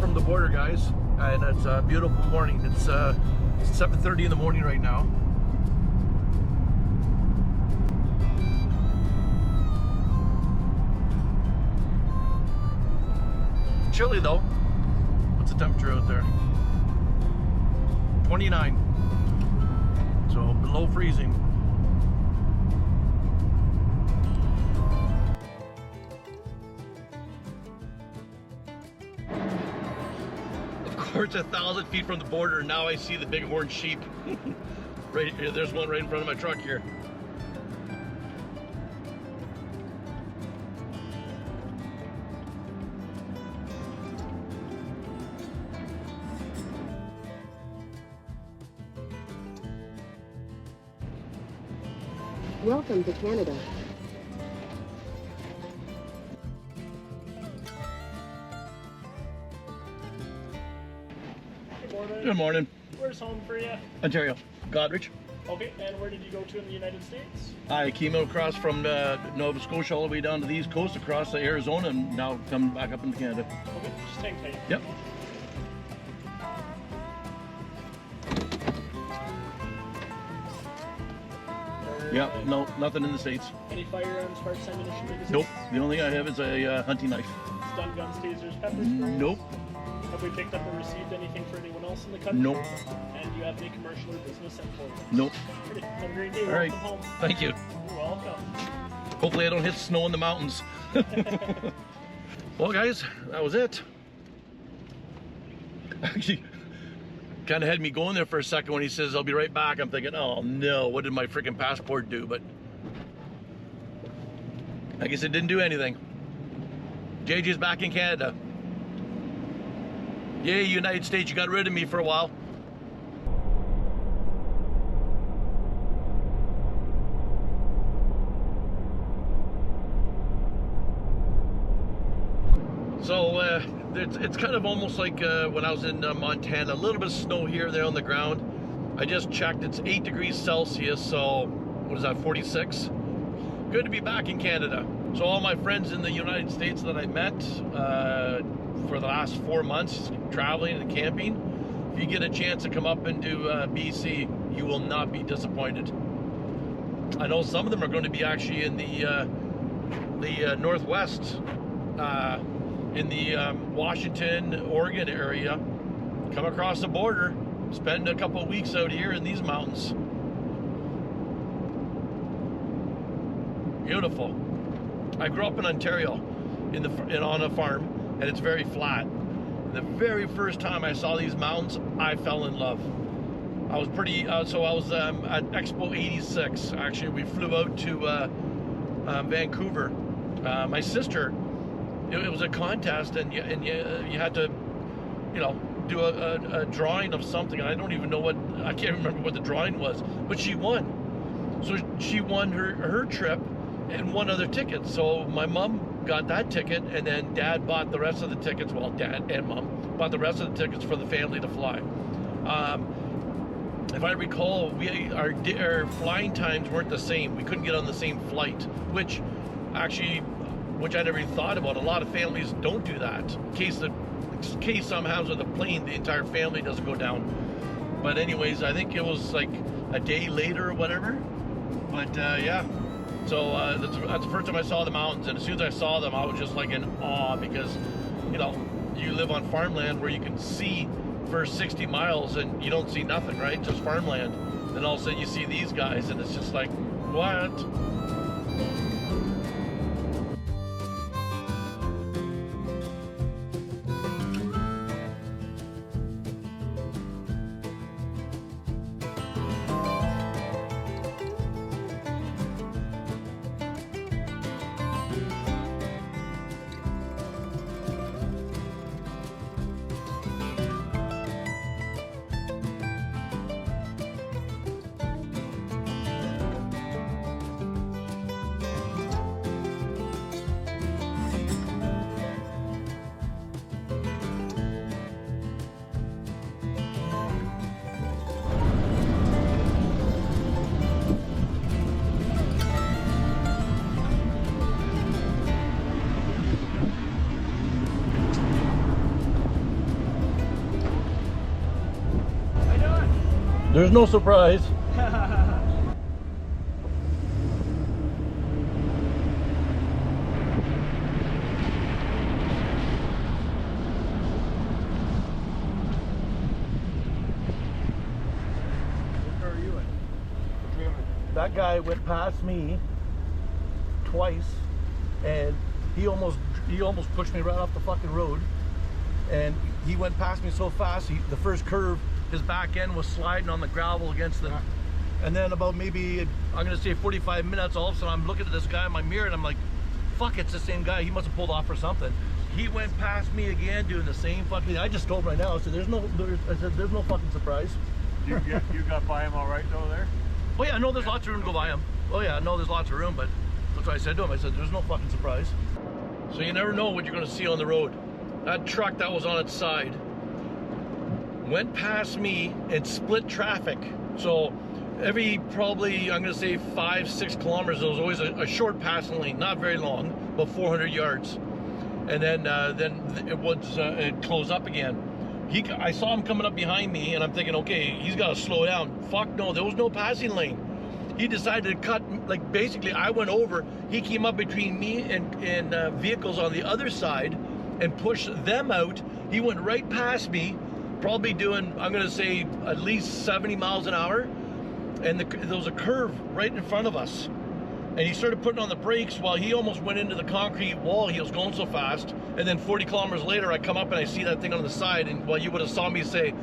from the border, guys, and it's a beautiful morning. It's 7:30 in the morning right now. Chilly though. What's the temperature out there? 29. So below freezing. Of course, 1,000 feet from the border, and now I see the bighorn sheep. Right here, there's one right in front of my truck here. Welcome to Canada. Good morning. Good morning. Where's home for you? Ontario, Godrich. Okay, and where did you go to in the United States? I came across from Nova Scotia all the way down to the East Coast, across to Arizona, and now come back up into Canada. Okay, just hang tight. Yep. Yep, no, nothing in the States. Any firearms, sparks, ammunition? in the Nope, States? the only thing I have is a hunting knife. Stun guns, tasers, pepper spray? Nope, Have we picked up or received anything for anyone else in the country? nope, And do you have any commercial or business employees? nope. Pretty. Have a great day. All right, Welcome home. thank you. You're welcome. Hopefully I don't hit snow in the mountains. Well guys, that was it. Actually, kind of had me going there for a second when he says, I'll be right back. I'm thinking, oh no, what did my freaking passport do? But I guess it didn't do anything. JJ's back in Canada. Yay, United States, you got rid of me for a while. So it's kind of almost like when I was in Montana, a little bit of snow here and there on the ground. I just checked, it's 8 degrees Celsius, so what is that, 46? Good to be back in Canada. So all my friends in the United States that I met for the last 4 months, traveling and camping, if you get a chance to come up into BC, you will not be disappointed. I know some of them are going to be actually in the Northwest, in the Washington, Oregon area. Come across the border, spend a couple of weeks out here in these mountains. Beautiful. I grew up in Ontario on a farm, and it's very flat. The very first time I saw these mountains, I fell in love. I was pretty, so I was at Expo 86. Actually, we flew out to Vancouver. My sister, it was a contest, and you had to, you know, do a drawing of something. I don't even know what, I can't remember what the drawing was, but she won. So she won her trip and one other ticket. So my mom got that ticket, and then dad bought the rest of the tickets. Well, dad and mom bought the rest of the tickets for the family to fly. If I recall, our flying times weren't the same. We couldn't get on the same flight, which I never even thought about. A lot of families don't do that. In case something happens with the plane, the entire family doesn't go down. But anyways, I think it was like a day later or whatever. But yeah, so that's the first time I saw the mountains, and as soon as I saw them, I was just like in awe, because you know, you live on farmland where you can see for 60 miles and you don't see nothing, right? Just farmland. Then all of a sudden you see these guys, and it's just like, what? There's no surprise. Where are you at? That guy went past me twice, and he almost pushed me right off the fucking road. And he went past me so fast, the first curve, his back end was sliding on the gravel against the, and then about maybe, I'm gonna say 45 minutes, all of a sudden I'm looking at this guy in my mirror and I'm like, fuck, it's the same guy. He must have pulled off or something. He went past me again doing the same fucking thing. I just told him right now, I said, there's no fucking surprise. You got by him all right though there? Oh yeah, I know there's lots of room to go by him. Oh yeah, I know there's lots of room, but that's what I said to him. I said, there's no fucking surprise. So you never know what you're gonna see on the road. That truck that was on its side went past me and split traffic. So every probably, I'm gonna say 5-6 kilometers, there was always a short passing lane, not very long, about 400 yards. And then it closed up again. I saw him coming up behind me and I'm thinking, okay, he's gotta slow down. Fuck no, there was no passing lane. He decided to cut, like basically I went over, he came up between me and vehicles on the other side and pushed them out. He went right past me, probably doing, I'm gonna say at least 70 miles an hour. And there was a curve right in front of us. And he started putting on the brakes while he almost went into the concrete wall. He was going so fast. And then 40 kilometers later, I come up and I see that thing on the side. And well, you would have saw me say,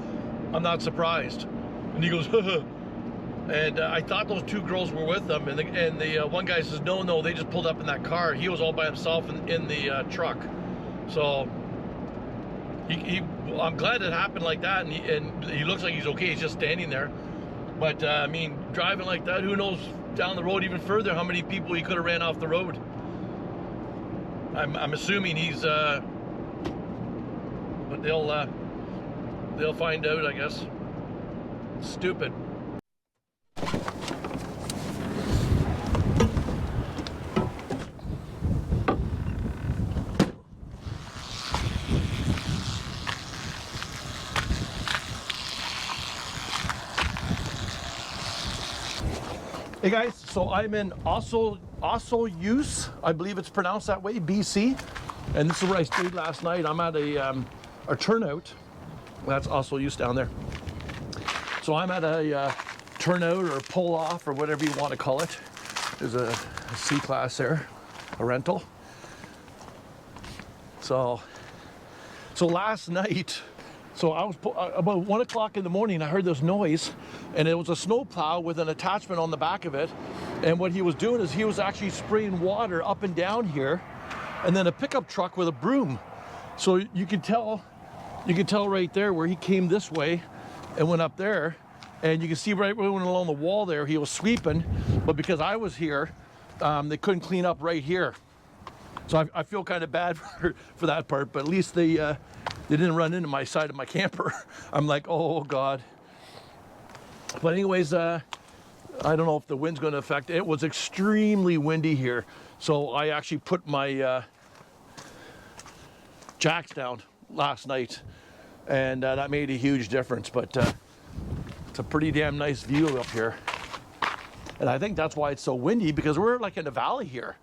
I'm not surprised. And he goes, haha. And I thought those two girls were with them. And the one guy says, no, they just pulled up in that car. He was all by himself in the truck. So I'm glad it happened like that. And he looks like he's okay. He's just standing there. But I mean, driving like that, who knows down the road even further how many people he could have ran off the road. I'm assuming he's, but they'll find out, I guess. Stupid. Hey guys, so I'm in Osoyoos, I believe it's pronounced that way, BC, and this is where I stayed last night. I'm at a turnout. That's Osoyoos down there. So I'm at a turnout or pull off or whatever you want to call it. There's a C-Class there, a rental. So last night, so I was about 1 o'clock in the morning, I heard this noise, and it was a snowplow with an attachment on the back of it. And what he was doing is he was actually spraying water up and down here, and then a pickup truck with a broom. So you can tell right there where he came this way and went up there, and you can see right when he went along the wall there, he was sweeping. But because I was here, they couldn't clean up right here. So I feel kind of bad for that part, but at least they didn't run into my side of my camper. I'm like, oh God. But anyways, I don't know if the wind's going to affect it. It was extremely windy here. So I actually put my jacks down last night, and that made a huge difference. But it's a pretty damn nice view up here. And I think that's why it's so windy, because we're like in a valley here.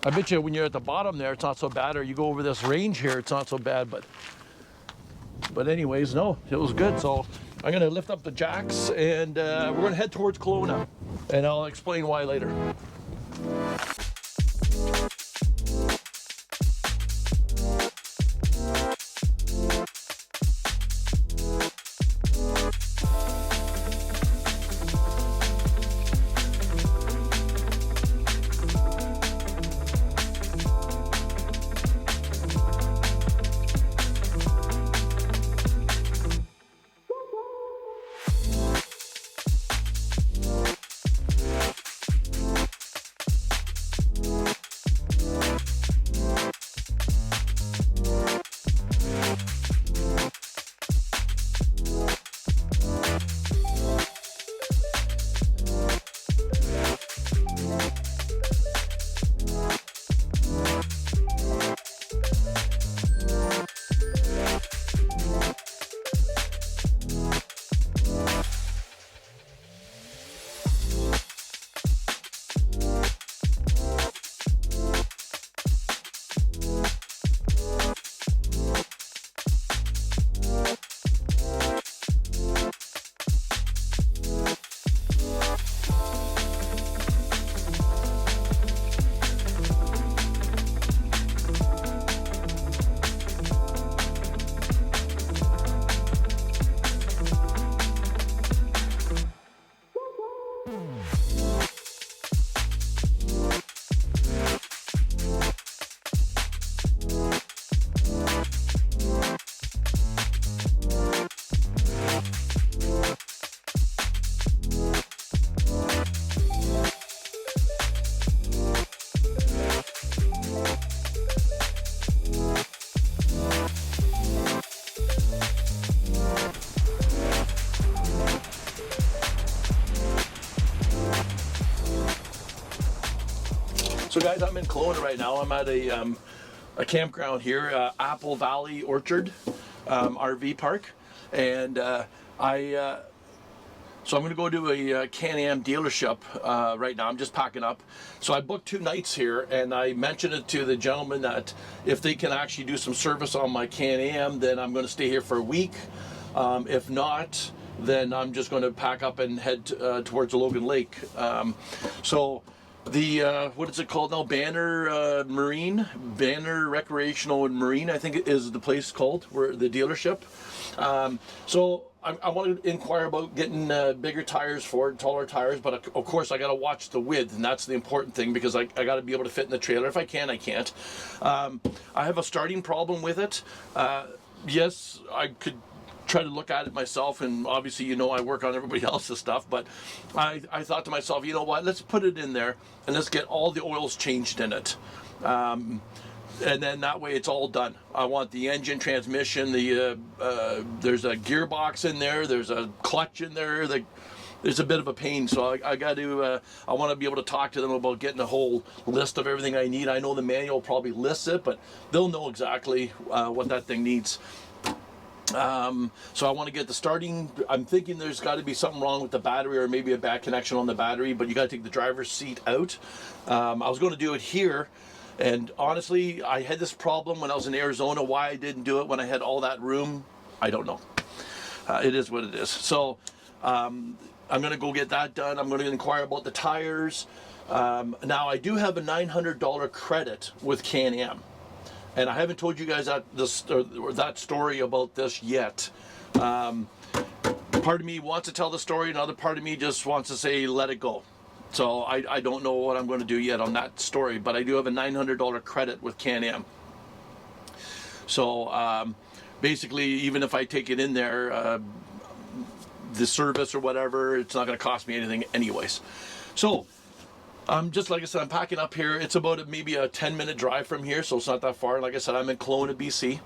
I bet you when you're at the bottom there, it's not so bad, or you go over this range here, it's not so bad, but anyways, no, it was good. So I'm gonna lift up the jacks, and we're gonna head towards Kelowna, and I'll explain why later. So guys, I'm in Kelowna right now. I'm at a campground here, Apple Valley Orchard RV park, and so I'm going to go to a Can-Am dealership right now. I'm just packing up. So I booked 2 nights here, and I mentioned it to the gentleman that if they can actually do some service on my Can-Am, then I'm going to stay here for a week. If not, then I'm just going to pack up and head towards Logan Lake. So the what is it called now? Banner Banner Recreational and Marine, I think it is the place called, where the dealership. So I want to inquire about getting bigger tires for it, taller tires, but of course I got to watch the width, and that's the important thing, because I got to be able to fit in the trailer. If I can, I can't. I have a starting problem with it. Yes, I could try to look at it myself, and obviously, you know, I work on everybody else's stuff, but I thought to myself, you know what, let's put it in there and let's get all the oils changed in it, and then that way it's all done. I want the engine, transmission, there's a gearbox in there, there's a clutch in there, there's a bit of a pain, so I got to I want to be able to talk to them about getting a whole list of everything I need. I know the manual probably lists it, but they'll know exactly what that thing needs. So I want to get the starting. I'm thinking there's got to be something wrong with the battery, or maybe a bad connection on the battery, but you got to take the driver's seat out. I was going to do it here, and honestly, I had this problem when I was in Arizona. Why I didn't do it when I had all that room, I don't know. It is what it is. So I'm going to go get that done. I'm going to inquire about the tires. Now I do have a $900 credit with Can-Am. And I haven't told you guys that story about this yet. Part of me wants to tell the story, another part of me just wants to say, let it go. So I don't know what I'm going to do yet on that story, but I do have a $900 credit with Can-Am. So basically, even if I take it in there, the service or whatever, it's not going to cost me anything anyways. So just like I said, I'm packing up here. It's about maybe a 10-minute drive from here, so it's not that far. Like I said, I'm in Kelowna, BC.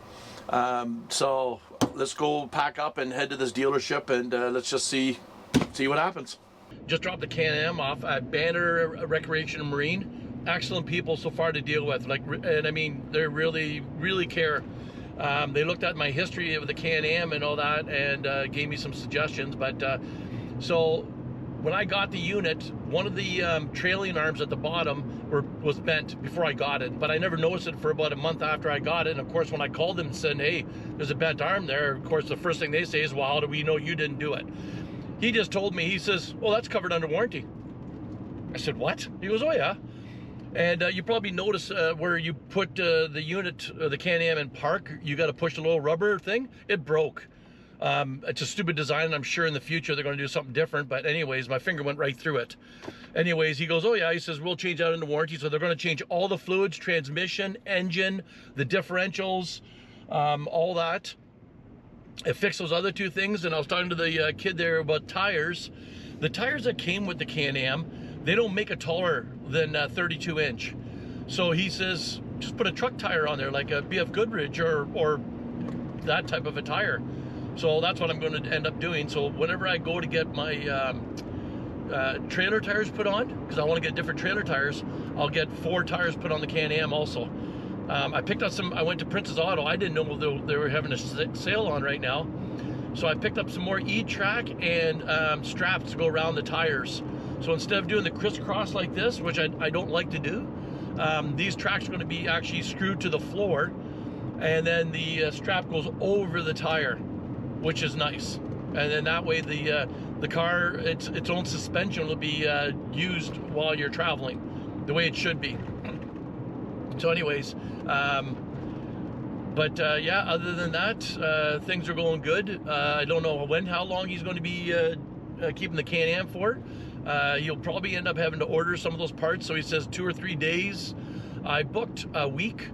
So let's go pack up and head to this dealership, and let's just see what happens. Just dropped the Can-Am off at Banner Recreation and Marine. Excellent people so far to deal with. And I mean, they really, really care. They looked at my history of the Can-Am and all that, and gave me some suggestions. But so when I got the unit, one of the trailing arms at the bottom was bent before I got it, but I never noticed it for about a month after I got it. And of course, when I called them and said, hey, there's a bent arm there, of course, the first thing they say is, well, how do we know you didn't do it? He just told me, he says, well, that's covered under warranty. I said, what? He goes, oh yeah. And you probably notice where you put the unit, the Can-Am in park, you got to push the little rubber thing. It broke. It's a stupid design, and I'm sure in the future they're going to do something different, but anyways, my finger went right through it. Anyways, he goes, oh yeah, he says, we'll change that into warranty. So they're going to change all the fluids, transmission, engine, the differentials, all that. It fixed those other 2 things. And I was talking to the kid there about tires. The tires that came with the Can-Am, they don't make it taller than 32 inch. So he says, just put a truck tire on there, like a BF Goodrich or that type of a tire. So that's what I'm going to end up doing. So whenever I go to get my trailer tires put on, because I want to get different trailer tires, I'll get 4 tires put on the Can-Am also. I picked up some, I went to Princess Auto. I didn't know they were having a sale on right now. So I picked up some more E-track and straps to go around the tires. So instead of doing the crisscross like this, which I don't like to do, these tracks are going to be actually screwed to the floor, and then the strap goes over the tire, which is nice. And then that way the car, its own suspension will be used while you're traveling, the way it should be. So anyways, yeah, other than that, things are going good. I don't know how long he's going to be keeping the Can-Am for. You'll probably end up having to order some of those parts. So he says 2 or 3 days. I booked a week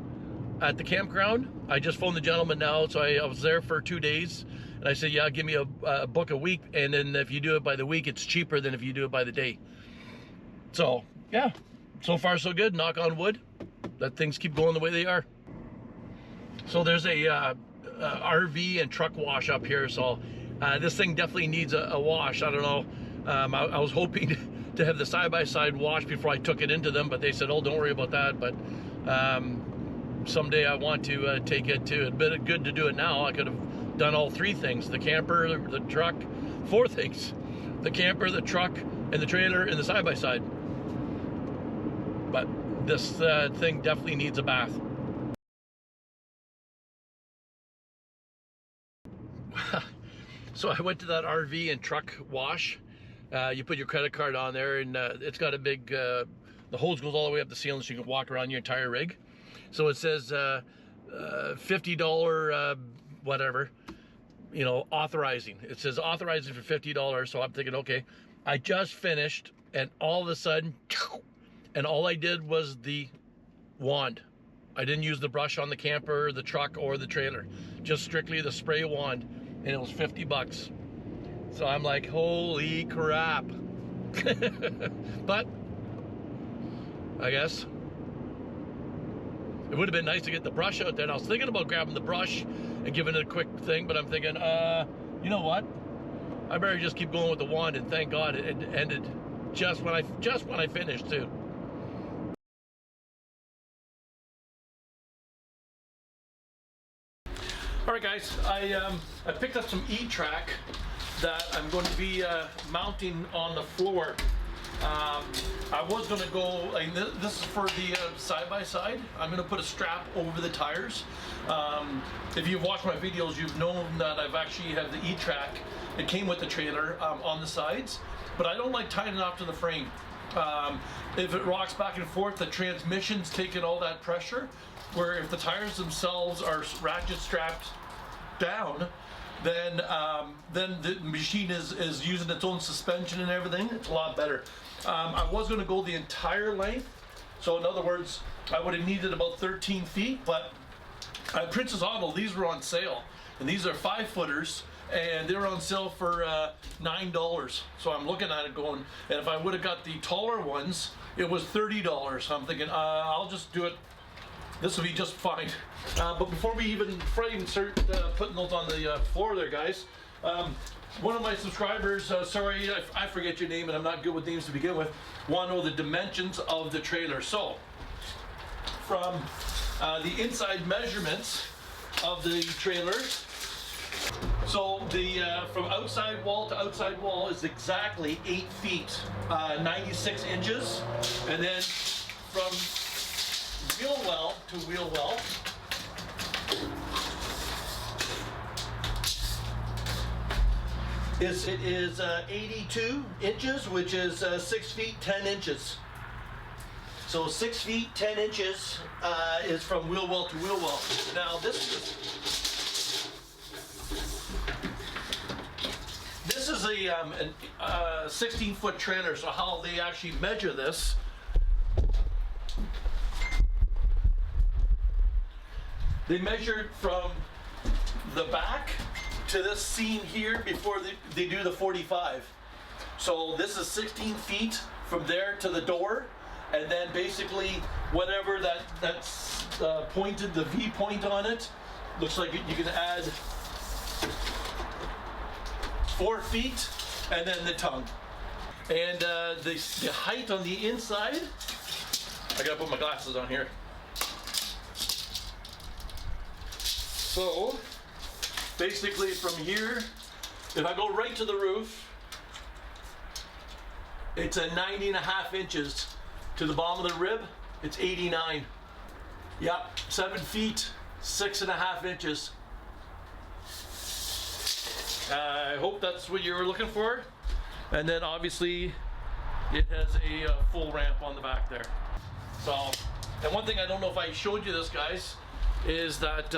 at the campground. I just phoned the gentleman now, so I was there for 2 days, and I said, yeah, give me a book a week, and then if you do it by the week, it's cheaper than if you do it by the day. So yeah, so far so good. Knock on wood that things keep going the way they are. So there's a RV and truck wash up here, so this thing definitely needs a wash. I don't know. I was hoping to have the side-by-side wash before I took it into them, but they said, oh, don't worry about that. But someday I want to take it too. It'd been good to do it now. I could have done all 3 things: the camper, the truck, 4 things: the camper, the truck, and the trailer, and the side-by-side. But this thing definitely needs a bath. So I went to that RV and truck wash. You put your credit card on there, and it's got a big, the hose goes all the way up the ceiling so you can walk around your entire rig. So it says $50 whatever, you know, authorizing. It says authorizing for $50. So I'm thinking, okay, I just finished, and all of a sudden, and all I did was the wand. I didn't use the brush on the camper, the truck, or the trailer. Just strictly the spray wand, and it was $50. So I'm like, holy crap. But I guess it would have been nice to get the brush out there. And I was thinking about grabbing the brush and giving it a quick thing, but I'm thinking, you know what? I better just keep going with the wand, and thank God it ended just when I finished too. All right, guys, I picked up some E-track that I'm going to be mounting on the floor. I was going to go, like, this is for the side-by-side. I'm going to put a strap over the tires. If you've watched my videos, you've known that I've actually have the E-track. It came with the trailer on the sides, but I don't like tying it off to the frame. If it rocks back and forth, the transmission's taking all that pressure, where if the tires themselves are ratchet strapped down, then the machine is using its own suspension and everything. It's a lot better. I was going to go the entire length, so in other words, I would have needed about 13 feet, but at Princess Auto, these were on sale, and these are 5-footers, and they were on sale for $9. So I'm looking at it going, and if I would have got the taller ones, it was $30. So I'm thinking, I'll just do it. This will be just fine. But before we even start putting those on the floor there, guys, one of my subscribers, sorry, I forget your name, and I'm not good with names to begin with, want to know the dimensions of the trailer. So, from the inside measurements of the trailer, so the from outside wall to outside wall is exactly 8 feet, 96 inches, and then from wheel well to wheel well, it is 82 inches, which is 6 feet 10 inches. So 6 feet 10 inches is from wheel well to wheel well. Now this is a 16-foot trailer. So how they actually measure this, they measured from the back to this seam here before they do the 45. So this is 16 feet from there to the door, and then basically whatever that's pointed, the V point on it, looks like you can add 4 feet, and then the tongue. And the height on the inside, I gotta put my glasses on here. So basically from here, if I go right to the roof, it's a 90.5 inches. To the bottom of the rib, it's 89. Yep, 7 feet, 6.5 inches. I hope that's what you were looking for. And then obviously it has a full ramp on the back there. So, and one thing I don't know if I showed you this, guys, is that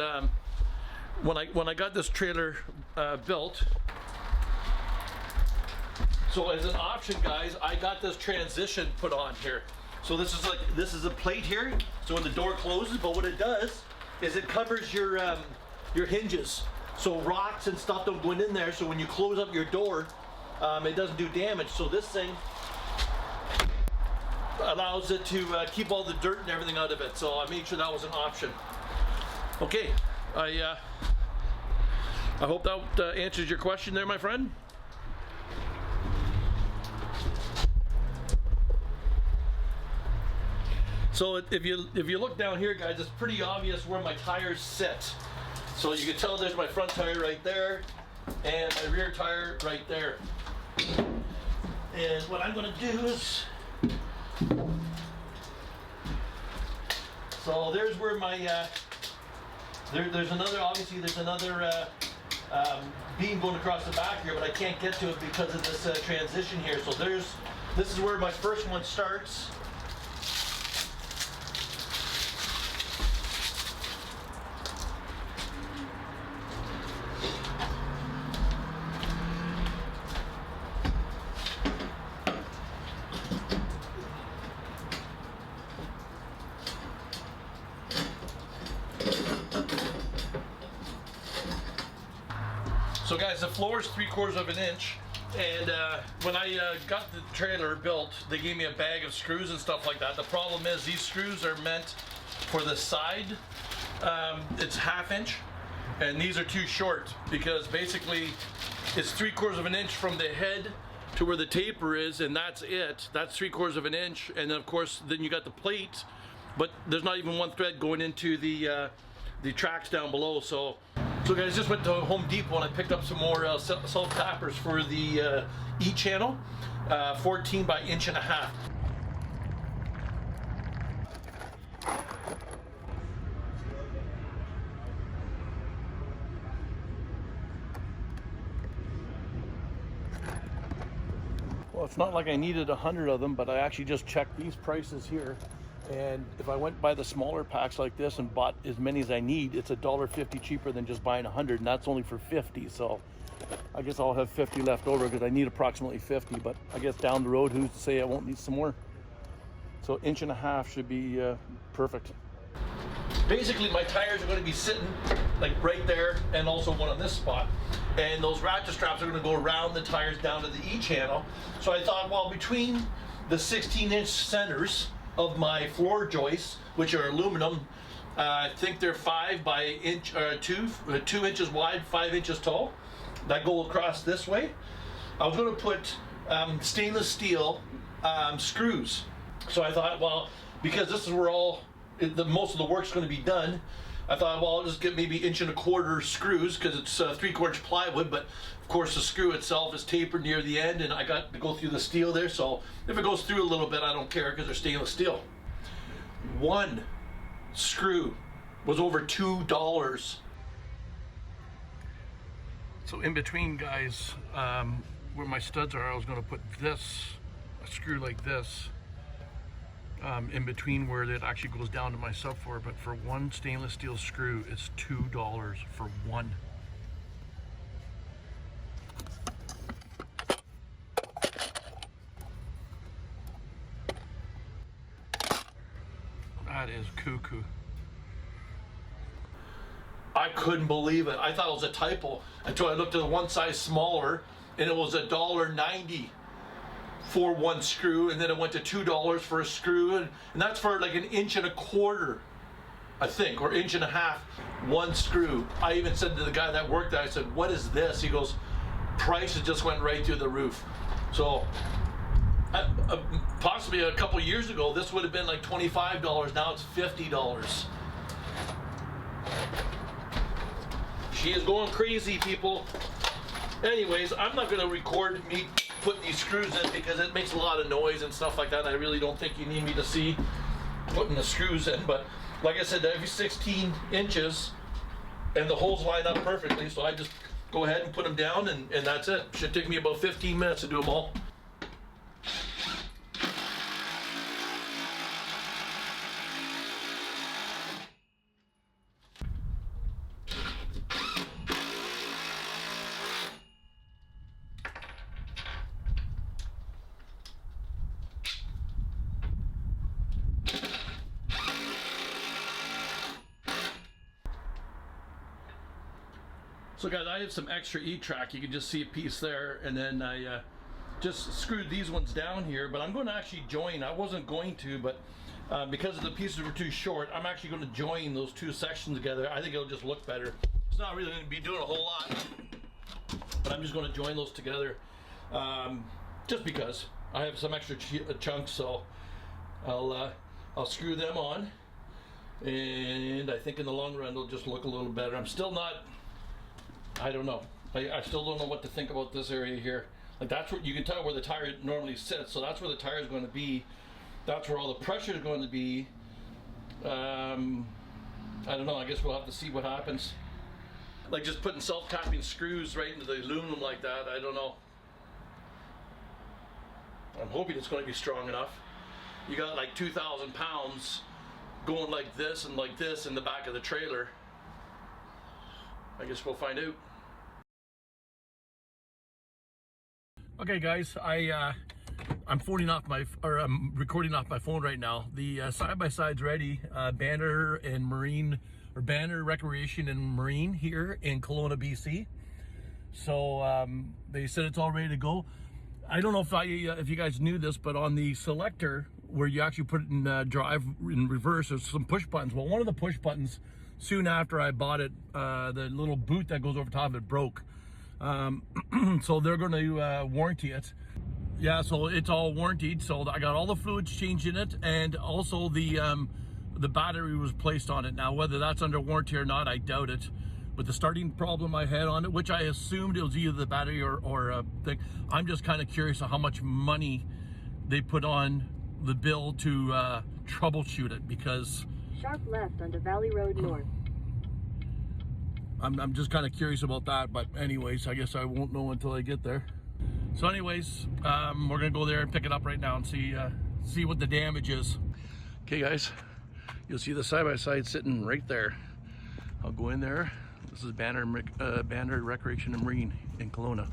when I got this trailer built, So as an option, guys, I got this transition put on here. So this is a plate here. So when the door closes, but what it does is it covers your hinges. So rocks and stuff don't go in there. So when you close up your door, it doesn't do damage. So this thing allows it to keep all the dirt and everything out of it. So I made sure that was an option. Okay, I hope that answers your question there, my friend. So if you look down here, guys, it's pretty obvious where my tires sit. So you can tell there's my front tire right there and my rear tire right there. And what I'm going to do is, so there's where my there's another beam going across the back here, but I can't get to it because of this transition here. So this is where my first one starts. So guys, the floor is 3/4 of an inch, and when I got the trailer built, they gave me a bag of screws and stuff like that. The problem is these screws are meant for the side. It's 1/2 inch, and these are too short because basically it's 3/4 of an inch from the head to where the taper is, and that's it. That's 3/4 of an inch, and then of course then you got the plate, but there's not even one thread going into the tracks down below. So guys, just went to Home Depot and I picked up some more self-tappers for the E channel, 14 by 1.5 inches. Well, it's not like I needed 100 of them, but I actually just checked these prices here. And if I went by the smaller packs like this and bought as many as I need, it's $1.50 cheaper than just buying 100, and that's only for 50. So I guess I'll have 50 left over because I need approximately 50. But I guess down the road, who's to say I won't need some more? So 1.5 inches should be perfect. Basically, my tires are going to be sitting like right there, and also one on this spot. And those ratchet straps are going to go around the tires down to the E channel. So I thought, well, between the 16-inch centers of my floor joists, which are aluminum, I think they're 5 by 2 inches wide, 5 inches tall, that go across this way. I was going to put stainless steel screws. So I thought, well, because this is where most of the work's going to be done, I thought, well, I'll just get maybe 1.25 inch screws because it's 3/4 inch plywood, but of course the screw itself is tapered near the end, and I got to go through the steel there, so if it goes through a little bit, I don't care because they're stainless steel. One screw was over $2. So in between, guys, where my studs are, I was going to put a screw like this, in between where it actually goes down to my subfloor, but for one stainless steel screw, it's $2 for one. That is cuckoo. I couldn't believe it. I thought it was a typo until I looked at the one size smaller, and it was $1.90 for one screw, and then it went to $2 for a screw, and that's for like 1.25 inches, I think, or 1.5 inches, one screw. I even said to the guy that worked there, I said, what is this? He goes, prices just went right through the roof. So possibly a couple years ago, this would have been like $25. Now it's $50. She is going crazy, people. Anyways, I'm not going to record me putting these screws in because it makes a lot of noise and stuff like that, and I really don't think you need me to see putting the screws in. But like I said, every 16 inches and the holes line up perfectly, so I just go ahead and put them down, and that's it. Should take me about 15 minutes to do them all. So guys, I have some extra E-track. You can just see a piece there, and then I just screwed these ones down here, but I'm going to actually join. I wasn't going to, but because the pieces were too short, I'm actually going to join those two sections together. I think it'll just look better. It's not really going to be doing a whole lot, but I'm just going to join those together just because I have some extra chunks, so I'll screw them on, and I think in the long run they'll just look a little better. I'm still not, I don't know. I still don't know what to think about this area here. Like, that's where you can tell where the tire normally sits, so that's where the tire is going to be. That's where all the pressure is going to be. I don't know. I guess we'll have to see what happens. Like just putting self-tapping screws right into the aluminum like that, I don't know. I'm hoping it's going to be strong enough. You got like 2,000 pounds going like this and like this in the back of the trailer. I guess we'll find out. Okay guys, I'm phoning off I'm recording off my phone right now. The side-by-side's ready. Banner and Marine, or Banner Recreation and Marine here in Kelowna, BC. So they said it's all ready to go. I don't know if you guys knew this, but on the selector where you actually put it in drive in reverse, there's some push buttons. Well, one of the push buttons, soon after I bought it, the little boot that goes over top of it broke. So they're going to warranty it. Yeah, so it's all warranted. So I got all the fluids changed in it, and also the battery was placed on it. Now, whether that's under warranty or not, I doubt it. But the starting problem I had on it, which I assumed it was either the battery or a thing, I'm just kind of curious of how much money they put on the bill to troubleshoot it, because sharp left onto Valley Road North. I'm just kind of curious about that, but anyways, I guess I won't know until I get there. So anyways, we're gonna go there and pick it up right now and see what the damage is. Okay guys, you'll see the side-by-side sitting right there. I'll go in there. This is Banner Recreation and Marine in Kelowna.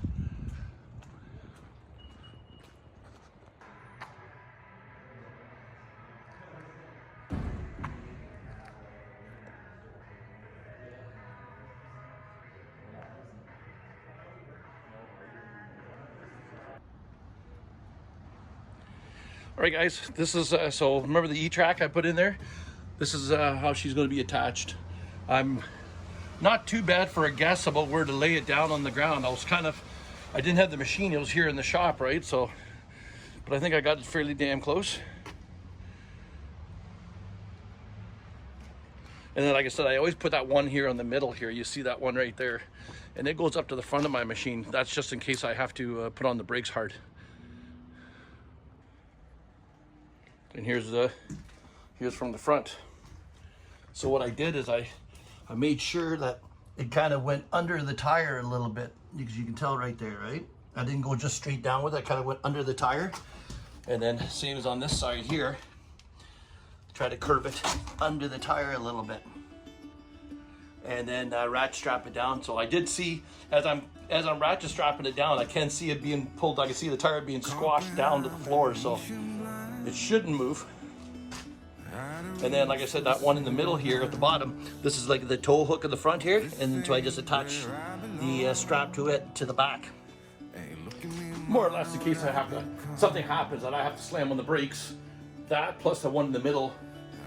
All right guys, this is, so remember the E-track I put in there? This is how she's going to be attached. I'm not too bad for a guess about where to lay it down on the ground. I didn't have the machine, it was here in the shop, right? So, but I think I got it fairly damn close. And then like I said, I always put that one here on the middle here. You see that one right there. And it goes up to the front of my machine. That's just in case I have to put on the brakes hard. And here's from the front. So what I did is I made sure that it kind of went under the tire a little bit, because you can tell right there, right? I didn't go just straight down with it. I kind of went under the tire. And then same as on this side here, try to curve it under the tire a little bit. And then ratchet strap it down. So I did see, as I'm ratchet strapping it down, I can see it being pulled. I can see the tire being squashed down to the floor. So it shouldn't move. And then, like I said, that one in the middle here at the bottom, this is like the tow hook in the front here, and so I just attach the strap to it to the back. More or less in case something happens and I have to slam on the brakes. That plus the one in the middle,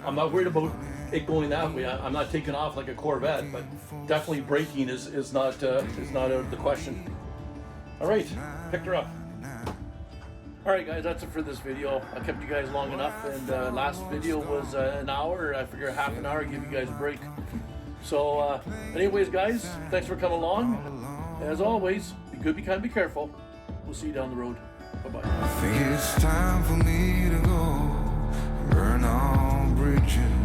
I'm not worried about it going that way. I'm not taking off like a Corvette, but definitely braking is not out of the question. All right, picked her up. All right, guys, that's it for this video. I kept you guys long enough, and last video was an hour. I figure half an hour, give you guys a break. So, anyways, guys, thanks for coming along. As always, be good, be kind, be careful. We'll see you down the road. Bye-bye. I think it's time for me to go, burn all bridges.